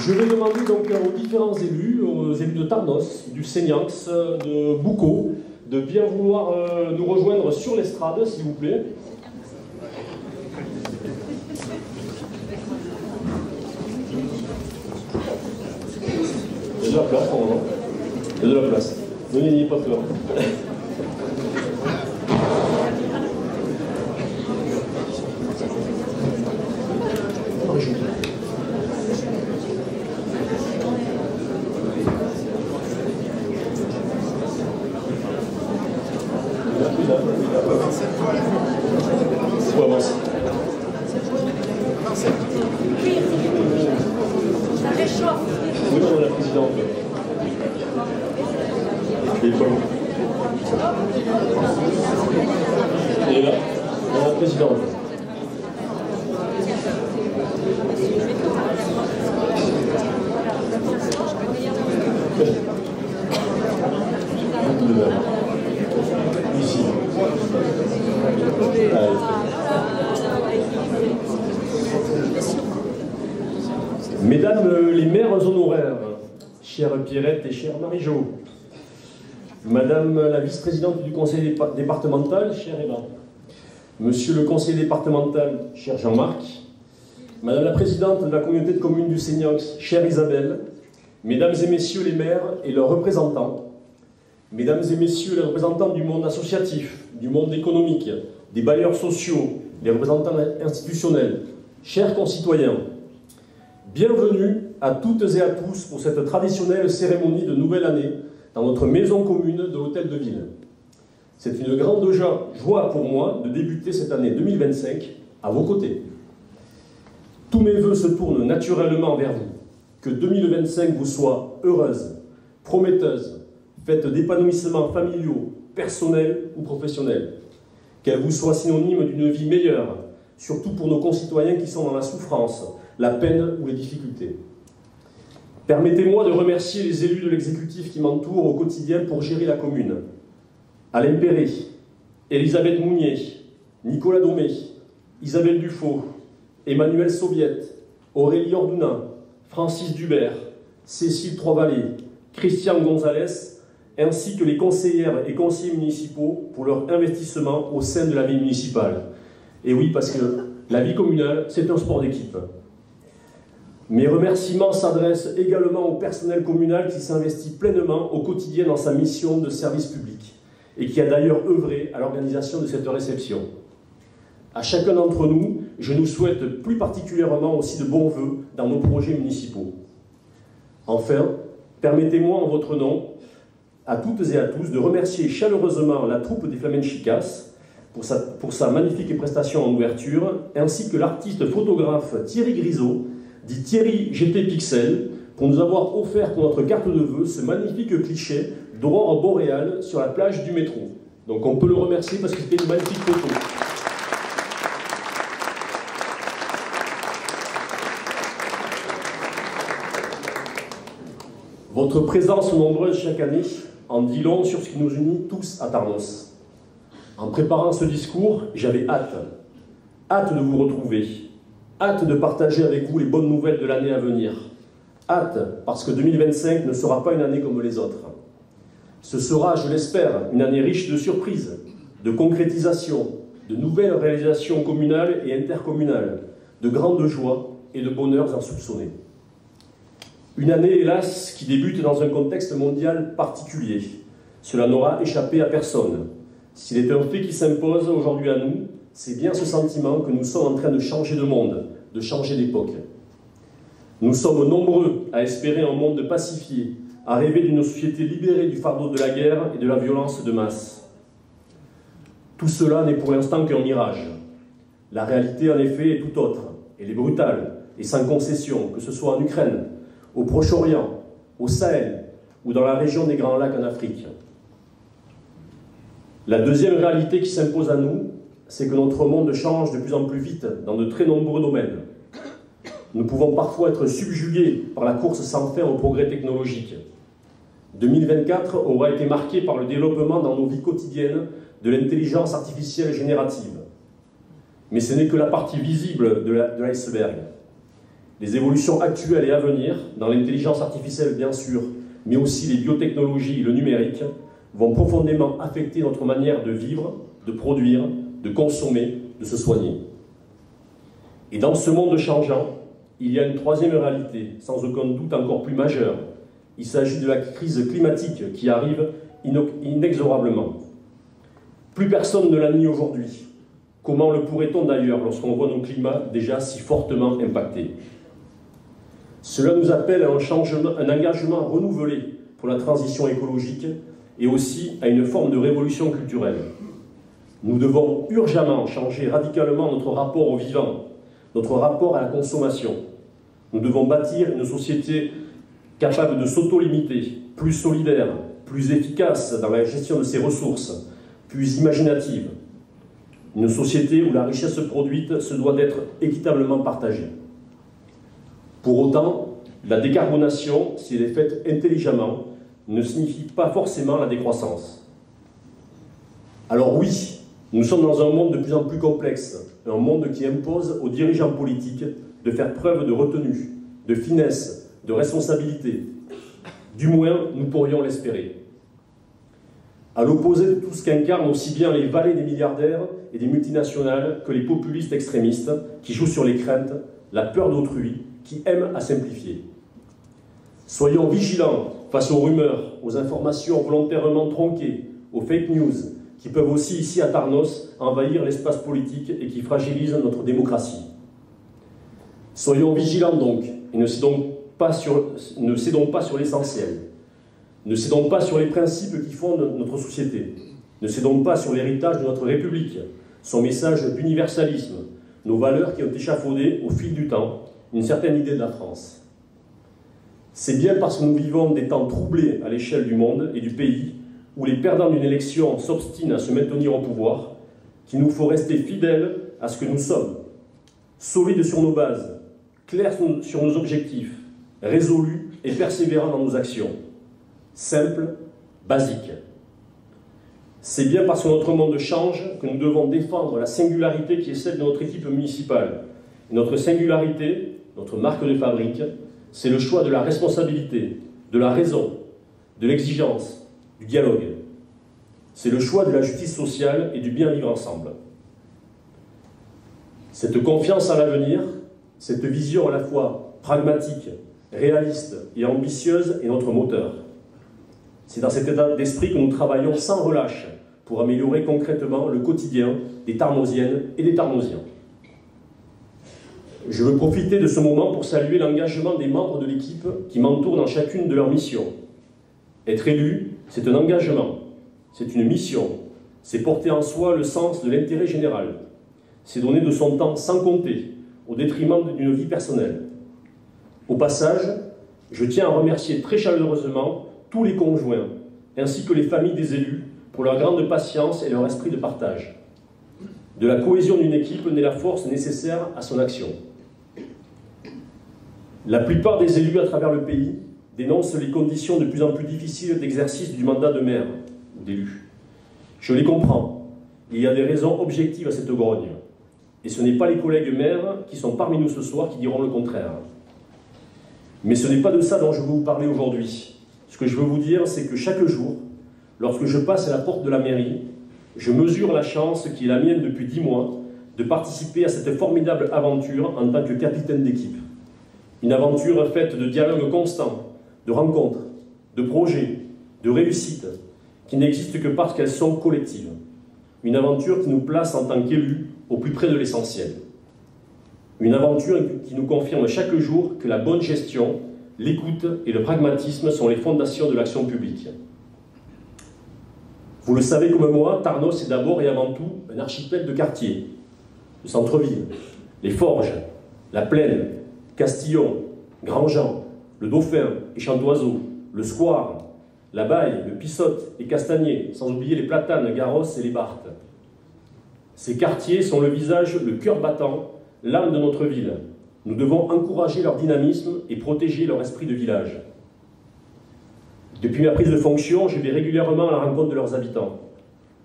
Je vais demander donc aux différents élus, aux élus de Tarnos, du Seignax, de Boucau, de bien vouloir nous rejoindre sur l'estrade, s'il vous plaît. Il y a de la place, non? Il y a de la place. N'ayez pas peur. Faut avancer. Ça réchauffe. Oui, madame la présidente. Il est pas loin. Il est là, madame la présidente. Ici. Allez. Mesdames les maires honoraires, chère Pierrette et chère Marie-Jo, Madame la vice-présidente du conseil départemental, chère Eva, Monsieur le conseiller départemental, cher Jean-Marc, Madame la présidente de la communauté de communes du Seignax, chère Isabelle, Mesdames et Messieurs les maires et leurs représentants, Mesdames et Messieurs les représentants du monde associatif, du monde économique, des bailleurs sociaux, des représentants institutionnels, chers concitoyens, bienvenue à toutes et à tous pour cette traditionnelle cérémonie de nouvelle année dans notre maison commune de l'Hôtel de Ville. C'est une grande joie pour moi de débuter cette année 2025 à vos côtés. Tous mes vœux se tournent naturellement vers vous. Que 2025 vous soit heureuse, prometteuse, faite d'épanouissements familiaux, personnels ou professionnels. Qu'elle vous soit synonyme d'une vie meilleure, surtout pour nos concitoyens qui sont dans la souffrance, la peine ou les difficultés. Permettez-moi de remercier les élus de l'exécutif qui m'entourent au quotidien pour gérer la commune. Alain Perret, Elisabeth Mounier, Nicolas Domé, Isabelle Dufaux, Emmanuel Sobiette, Aurélie Ordounin, Francis Dubert, Cécile Troisvallée, Christian Gonzalez, ainsi que les conseillères et conseillers municipaux pour leur investissement au sein de la vie municipale. Et oui, parce que la vie communale, c'est un sport d'équipe. Mes remerciements s'adressent également au personnel communal qui s'investit pleinement au quotidien dans sa mission de service public et qui a d'ailleurs œuvré à l'organisation de cette réception. À chacun d'entre nous, je nous souhaite plus particulièrement aussi de bons vœux dans nos projets municipaux. Enfin, permettez-moi en votre nom, à toutes et à tous, de remercier chaleureusement la troupe des Flamenchicas pour sa magnifique prestation en ouverture, ainsi que l'artiste photographe Thierry Grisot, dit Thierry GT Pixel, pour nous avoir offert pour notre carte de vœux ce magnifique cliché d'aurore boréale sur la plage du métro. Donc on peut le remercier parce que c'était une magnifique photo. Votre présence nombreuse chaque année en dit long sur ce qui nous unit tous à Tarnos. En préparant ce discours, j'avais hâte de vous retrouver, hâte de partager avec vous les bonnes nouvelles de l'année à venir, hâte parce que 2025 ne sera pas une année comme les autres. Ce sera, je l'espère, une année riche de surprises, de concrétisation, de nouvelles réalisations communales et intercommunales, de grandes joies et de bonheurs insoupçonnés. Une année, hélas, qui débute dans un contexte mondial particulier. Cela n'aura échappé à personne. S'il est un fait qui s'impose aujourd'hui à nous, c'est bien ce sentiment que nous sommes en train de changer de monde, de changer d'époque. Nous sommes nombreux à espérer un monde pacifié, à rêver d'une société libérée du fardeau de la guerre et de la violence de masse. Tout cela n'est pour l'instant qu'un mirage. La réalité, en effet, est tout autre. Elle est brutale et sans concession, que ce soit en Ukraine, au Proche-Orient, au Sahel ou dans la région des Grands Lacs en Afrique. La deuxième réalité qui s'impose à nous, c'est que notre monde change de plus en plus vite dans de très nombreux domaines. Nous pouvons parfois être subjugués par la course sans fin au progrès technologique. 2024 aura été marqué par le développement dans nos vies quotidiennes de l'intelligence artificielle générative. Mais ce n'est que la partie visible de l'iceberg. Les évolutions actuelles et à venir, dans l'intelligence artificielle bien sûr, mais aussi les biotechnologies et le numérique, vont profondément affecter notre manière de vivre, de produire, de consommer, de se soigner. Et dans ce monde changeant, il y a une troisième réalité, sans aucun doute encore plus majeure. Il s'agit de la crise climatique qui arrive inexorablement. Plus personne ne la nie aujourd'hui. Comment le pourrait-on d'ailleurs lorsqu'on voit nos climats déjà si fortement impactés? Cela nous appelle à un engagement renouvelé pour la transition écologique et aussi à une forme de révolution culturelle. Nous devons urgemment changer radicalement notre rapport au vivant, notre rapport à la consommation. Nous devons bâtir une société capable de s'auto-limiter, plus solidaire, plus efficace dans la gestion de ses ressources, plus imaginative. Une société où la richesse produite se doit d'être équitablement partagée. Pour autant, la décarbonation, si elle est faite intelligemment, ne signifie pas forcément la décroissance. Alors oui, nous sommes dans un monde de plus en plus complexe, un monde qui impose aux dirigeants politiques de faire preuve de retenue, de finesse, de responsabilité. Du moins, nous pourrions l'espérer. À l'opposé de tout ce qu'incarnent aussi bien les valets des milliardaires et des multinationales que les populistes extrémistes qui jouent sur les craintes, la peur d'autrui, qui aiment à simplifier. Soyons vigilants face aux rumeurs, aux informations volontairement tronquées, aux fake news, qui peuvent aussi, ici à Tarnos, envahir l'espace politique et qui fragilisent notre démocratie. Soyons vigilants donc, et ne cédons pas sur l'essentiel. Ne cédons pas sur les principes qui fondent notre société. Ne cédons pas sur l'héritage de notre République, son message d'universalisme, nos valeurs qui ont échafaudé au fil du temps une certaine idée de la France. C'est bien parce que nous vivons des temps troublés à l'échelle du monde et du pays, où les perdants d'une élection s'obstinent à se maintenir au pouvoir, qu'il nous faut rester fidèles à ce que nous sommes, solides sur nos bases, clairs sur nos objectifs, résolus et persévérants dans nos actions, simples, basiques. C'est bien parce que notre monde change que nous devons défendre la singularité qui est celle de notre équipe municipale. Et notre singularité, notre marque de fabrique, c'est le choix de la responsabilité, de la raison, de l'exigence, du dialogue. C'est le choix de la justice sociale et du bien vivre ensemble. Cette confiance en l'avenir, cette vision à la fois pragmatique, réaliste et ambitieuse est notre moteur. C'est dans cet état d'esprit que nous travaillons sans relâche pour améliorer concrètement le quotidien des Tarnosiennes et des Tarnosiens. Je veux profiter de ce moment pour saluer l'engagement des membres de l'équipe qui m'entourent dans chacune de leurs missions. Être élu, c'est un engagement, c'est une mission, c'est porter en soi le sens de l'intérêt général, c'est donner de son temps sans compter, au détriment d'une vie personnelle. Au passage, je tiens à remercier très chaleureusement tous les conjoints, ainsi que les familles des élus, pour leur grande patience et leur esprit de partage. De la cohésion d'une équipe naît la force nécessaire à son action. La plupart des élus à travers le pays dénoncent les conditions de plus en plus difficiles d'exercice du mandat de maire ou d'élu. Je les comprends. Il y a des raisons objectives à cette grogne. Et ce n'est pas les collègues maires qui sont parmi nous ce soir qui diront le contraire. Mais ce n'est pas de ça dont je veux vous parler aujourd'hui. Ce que je veux vous dire, c'est que chaque jour, lorsque je passe à la porte de la mairie, je mesure la chance qui est la mienne depuis 10 mois de participer à cette formidable aventure en tant que capitaine d'équipe. Une aventure faite de dialogues constants, de rencontres, de projets, de réussites, qui n'existent que parce qu'elles sont collectives. Une aventure qui nous place en tant qu'élus au plus près de l'essentiel. Une aventure qui nous confirme chaque jour que la bonne gestion, l'écoute et le pragmatisme sont les fondations de l'action publique. Vous le savez comme moi, Tarnos est d'abord et avant tout un archipel de quartiers, de centre-ville, les Forges, la Plaine, Castillon, Grandjean, le Dauphin et Chantoiseau, le Square, la Baille, le Pissotte et Castagnier, sans oublier les Platanes, Garros et les Barthes. Ces quartiers sont le visage, le cœur battant, l'âme de notre ville. Nous devons encourager leur dynamisme et protéger leur esprit de village. Depuis ma prise de fonction, je vais régulièrement à la rencontre de leurs habitants.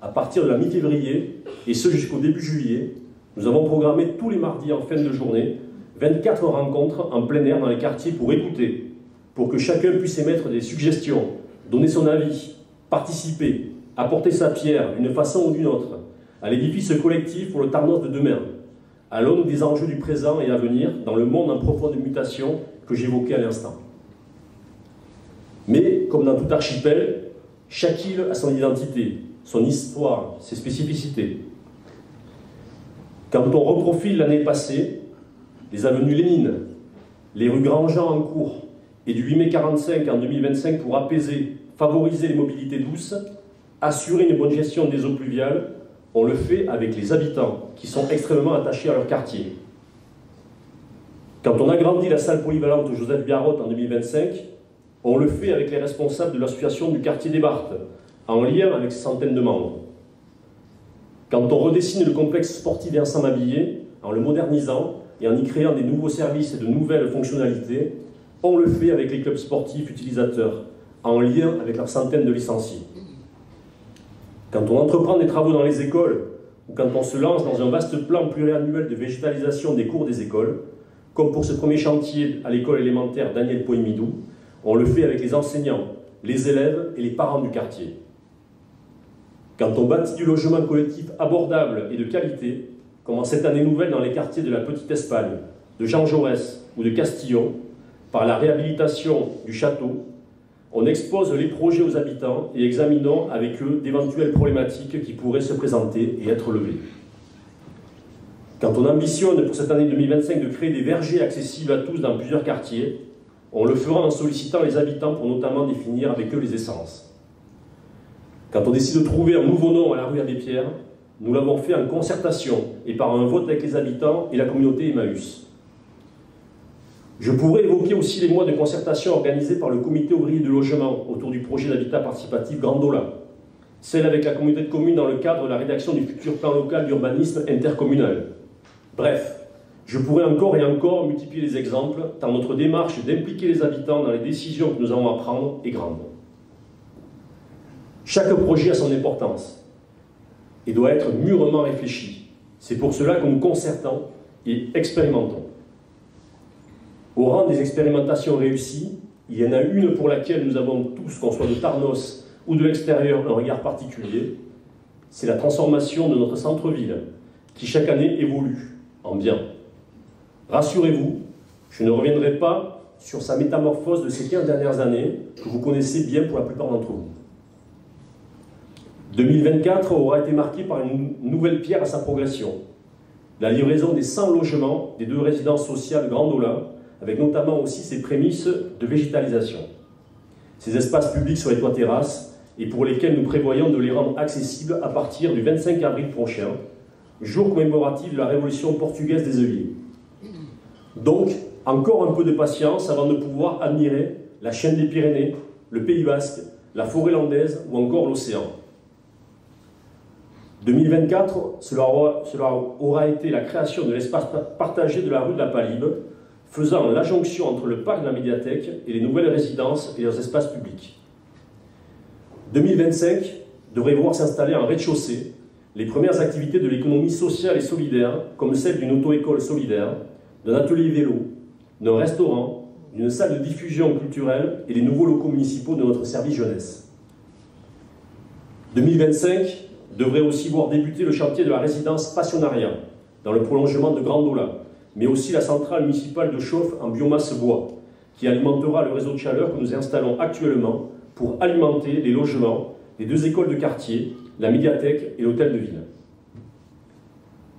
À partir de la mi-février, et ce jusqu'au début juillet, nous avons programmé tous les mardis en fin de journée 24 rencontres en plein air dans les quartiers pour écouter, pour que chacun puisse émettre des suggestions, donner son avis, participer, apporter sa pierre d'une façon ou d'une autre à l'édifice collectif pour le Tarnos de demain, à l'aune des enjeux du présent et à venir dans le monde en profonde mutation que j'évoquais à l'instant. Mais, comme dans tout archipel, chaque île a son identité, son histoire, ses spécificités. Quand on reprofile l'année passée, les avenues Lénine, les rues Grandjean en cours et du 8 mai 45 en 2025 pour apaiser, favoriser les mobilités douces, assurer une bonne gestion des eaux pluviales, on le fait avec les habitants qui sont extrêmement attachés à leur quartier. Quand on agrandit la salle polyvalente Joseph Biarrot en 2025, on le fait avec les responsables de l'association du quartier des Barthes, en lien avec ses centaines de membres. Quand on redessine le complexe sportif d'Ensemble Habillé, en le modernisant et en y créant des nouveaux services et de nouvelles fonctionnalités, on le fait avec les clubs sportifs utilisateurs, en lien avec leurs centaines de licenciés. Quand on entreprend des travaux dans les écoles, ou quand on se lance dans un vaste plan pluriannuel de végétalisation des cours des écoles, comme pour ce premier chantier à l'école élémentaire Daniel Poimidou, on le fait avec les enseignants, les élèves et les parents du quartier. Quand on bâtit du logement collectif abordable et de qualité, comme en cette année nouvelle dans les quartiers de la Petite Espagne, de Jean Jaurès ou de Castillon, par la réhabilitation du château, on expose les projets aux habitants et examinons avec eux d'éventuelles problématiques qui pourraient se présenter et être levées. Quand on ambitionne pour cette année 2025 de créer des vergers accessibles à tous dans plusieurs quartiers, on le fera en sollicitant les habitants pour notamment définir avec eux les essences. Quand on décide de trouver un nouveau nom à la rue Abbé Pierre, nous l'avons fait en concertation et par un vote avec les habitants et la communauté Emmaüs. Je pourrais évoquer aussi les mois de concertation organisés par le comité ouvrier de logement autour du projet d'habitat participatif Grandola, celle avec la communauté de communes dans le cadre de la rédaction du futur plan local d'urbanisme intercommunal. Bref, je pourrais encore et encore multiplier les exemples, tant notre démarche d'impliquer les habitants dans les décisions que nous avons à prendre est grande. Chaque projet a son importance et doit être mûrement réfléchi. C'est pour cela que nous concertons et expérimentons. Au rang des expérimentations réussies, il y en a une pour laquelle nous avons tous, qu'on soit de Tarnos ou de l'extérieur, un regard particulier. C'est la transformation de notre centre-ville, qui chaque année évolue en bien. Rassurez-vous, je ne reviendrai pas sur sa métamorphose de ces 15 dernières années, que vous connaissez bien pour la plupart d'entre vous. 2024 aura été marqué par une nouvelle pierre à sa progression, la livraison des 100 logements des 2 résidences sociales Grandola, avec notamment aussi ses prémices de végétalisation. Ces espaces publics sur les toits terrasses, et pour lesquels nous prévoyons de les rendre accessibles à partir du 25 avril prochain, jour commémoratif de la Révolution portugaise des œillets. Donc, encore un peu de patience avant de pouvoir admirer la chaîne des Pyrénées, le Pays Basque, la forêt landaise ou encore l'océan. 2024, cela aura été la création de l'espace partagé de la rue de la Palibe, faisant la jonction entre le parc de la médiathèque et les nouvelles résidences et leurs espaces publics. 2025 devrait voir s'installer en rez-de-chaussée les premières activités de l'économie sociale et solidaire, comme celle d'une auto-école solidaire, d'un atelier vélo, d'un restaurant, d'une salle de diffusion culturelle et les nouveaux locaux municipaux de notre service jeunesse. 2025 devrait aussi voir débuter le chantier de la résidence Passionnariat, dans le prolongement de Grandola, mais aussi la centrale municipale de chauffe en biomasse bois, qui alimentera le réseau de chaleur que nous installons actuellement pour alimenter les logements, les 2 écoles de quartier, la médiathèque et l'hôtel de ville.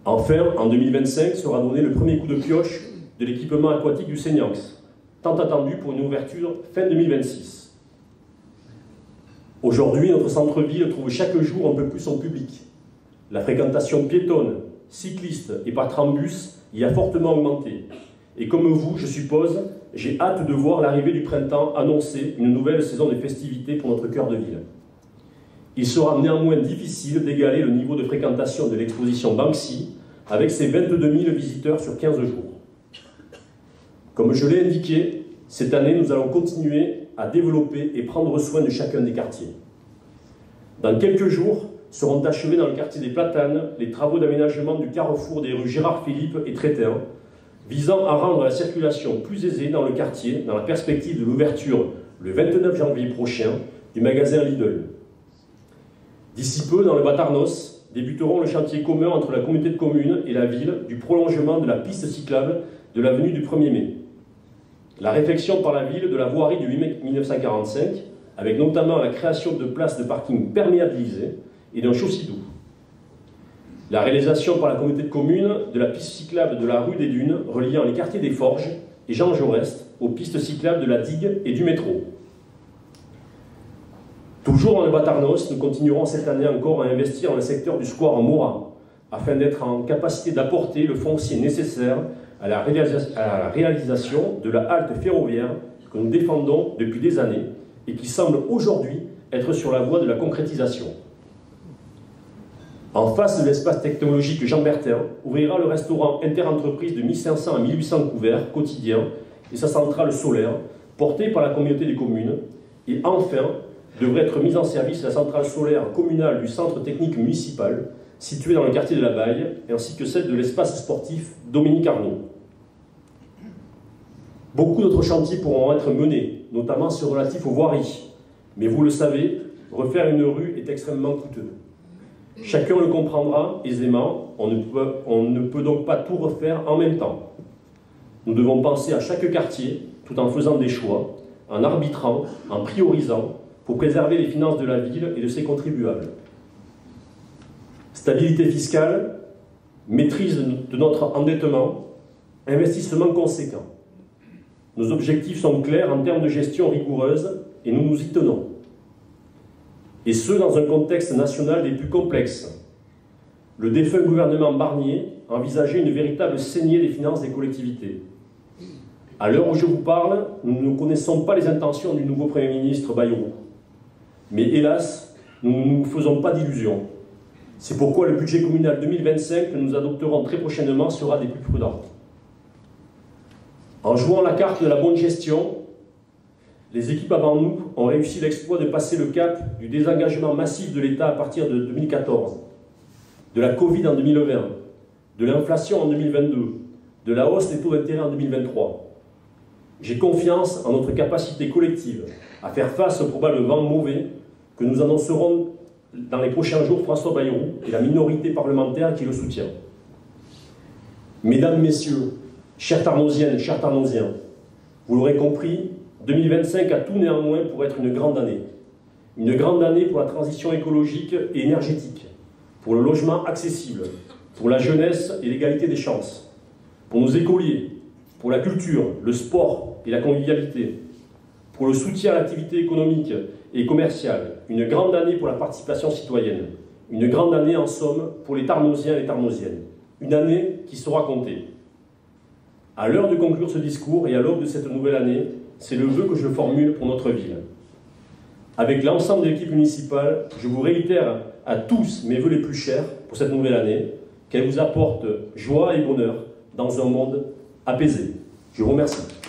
Enfin, en 2025 sera donné le premier coup de pioche de l'équipement aquatique du Seignax, tant attendu pour une ouverture fin 2026. Aujourd'hui, notre centre-ville trouve chaque jour un peu plus son public. La fréquentation piétonne, cycliste et par trambus y a fortement augmenté. Et comme vous, je suppose, j'ai hâte de voir l'arrivée du printemps annoncer une nouvelle saison de festivités pour notre cœur de ville. Il sera néanmoins difficile d'égaler le niveau de fréquentation de l'exposition Banksy avec ses 22 000 visiteurs sur 15 jours. Comme je l'ai indiqué, cette année, nous allons continuer à développer et prendre soin de chacun des quartiers. Dans quelques jours, seront achevés dans le quartier des Platanes les travaux d'aménagement du carrefour des rues Gérard Philippe et Trétin, visant à rendre la circulation plus aisée dans le quartier, dans la perspective de l'ouverture le 29 janvier prochain du magasin Lidl. D'ici peu, dans le Bas-Tarnos, débuteront le chantier commun entre la communauté de communes et la ville du prolongement de la piste cyclable de l'avenue du 1er mai. La réfection par la ville de la voirie du 8 mai 1945, avec notamment la création de places de parking perméabilisées et d'un chaussée-doux. La réalisation par la communauté de communes de la piste cyclable de la rue des Dunes, reliant les quartiers des Forges et Jean Jaurès aux pistes cyclables de la digue et du métro. Toujours dans le Bas-Tarnos, nous continuerons cette année encore à investir dans le secteur du square en Morat, afin d'être en capacité d'apporter le foncier nécessaire à la réalisation de la halte ferroviaire que nous défendons depuis des années et qui semble aujourd'hui être sur la voie de la concrétisation. En face de l'espace technologique Jean Bertin, ouvrira le restaurant interentreprise de 1500 à 1800 couverts quotidiens et sa centrale solaire, portée par la communauté des communes. Et enfin, devrait être mise en service la centrale solaire communale du centre technique municipal, située dans le quartier de la Baille, ainsi que celle de l'espace sportif Dominique Arnaud. Beaucoup d'autres chantiers pourront être menés, notamment ceux relatifs aux voiries. Mais vous le savez, refaire une rue est extrêmement coûteux. Chacun le comprendra aisément, on ne peut donc pas tout refaire en même temps. Nous devons penser à chaque quartier, tout en faisant des choix, en arbitrant, en priorisant, pour préserver les finances de la ville et de ses contribuables. Stabilité fiscale, maîtrise de notre endettement, investissement conséquent. Nos objectifs sont clairs en termes de gestion rigoureuse et nous nous y tenons. Et ce, dans un contexte national des plus complexes. Le défunt gouvernement Barnier envisageait une véritable saignée des finances des collectivités. À l'heure où je vous parle, nous ne connaissons pas les intentions du nouveau Premier ministre Bayrou. Mais hélas, nous ne nous faisons pas d'illusions. C'est pourquoi le budget communal 2025 que nous adopterons très prochainement sera des plus prudents. En jouant la carte de la bonne gestion, les équipes avant nous ont réussi l'exploit de passer le cap du désengagement massif de l'État à partir de 2014, de la Covid en 2020, de l'inflation en 2022, de la hausse des taux d'intérêt en 2023. J'ai confiance en notre capacité collective à faire face au probable vent mauvais que nous annoncerons dans les prochains jours François Bayrou et la minorité parlementaire qui le soutient. Mesdames, Messieurs, chères Tarnosiennes, chers Tarnosiens, vous l'aurez compris, 2025 a tout néanmoins pour être une grande année. Une grande année pour la transition écologique et énergétique, pour le logement accessible, pour la jeunesse et l'égalité des chances, pour nos écoliers, pour la culture, le sport et la convivialité, pour le soutien à l'activité économique et commerciale, une grande année pour la participation citoyenne, une grande année en somme pour les Tarnosiens et les Tarnosiennes, une année qui sera comptée. À l'heure de conclure ce discours et à l'aube de cette nouvelle année, c'est le vœu que je formule pour notre ville. Avec l'ensemble de l'équipe municipale, je vous réitère à tous mes vœux les plus chers pour cette nouvelle année, qu'elle vous apporte joie et bonheur dans un monde apaisé. Je vous remercie.